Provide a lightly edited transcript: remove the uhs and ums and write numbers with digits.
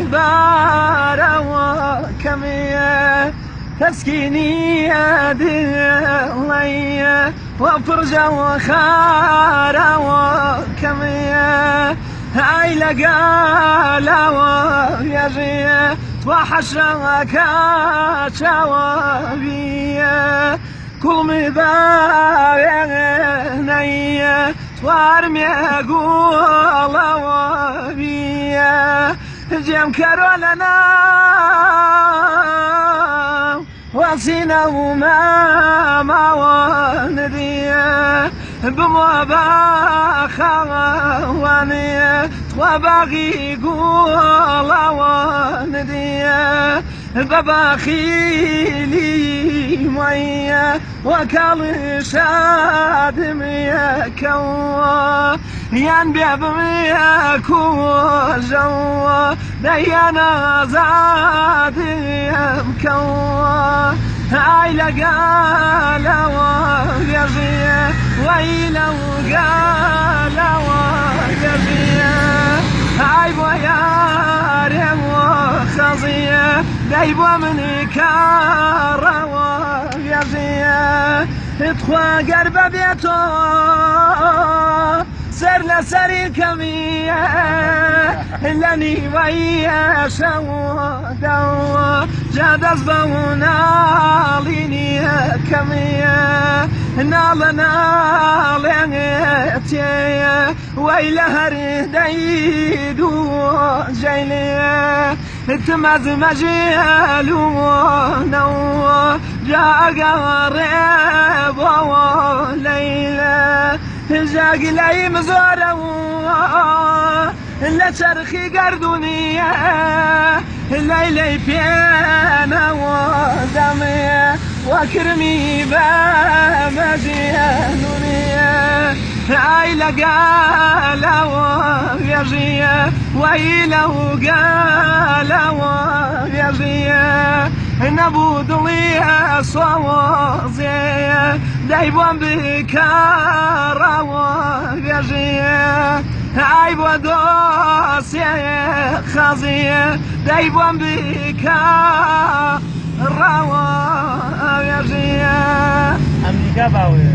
بارا وكمية تسكيني دلي وفرجة وخارة وكمية هاي لقالة ويجي توحشك شوابية كل مبايني توارمي قولة وبية جيم كرولنا وصينا وما وندية بمباخة وانية وباغي قولة وندية بباخيلي مية وكال شادمية كوا ينبيع بمية كوا جوا ديانا زادي مكوا هاي لقالة ويجية ويلا وقالة ويجية هاي بوياري وخزية دايبوا من كارة ويجية اتخوى قرب بيتو سر لسري كمية لاني ويا شودا جاد أزبونا ليني كمية نال تيه ويلا هرديدو جيليه تمز مجيلو نو جاء قريب وليلة جاء لي مزورو لا شرخي قردونية الليلة فينا ودمية وكرمي بمجينونية عيلة قالة ويجية ويلة وقالة ويجية نبود لي صوازية دايبون بكارة ويجية عيب ودوسية خازية دايبون بكارة ويجية أمريكا باوي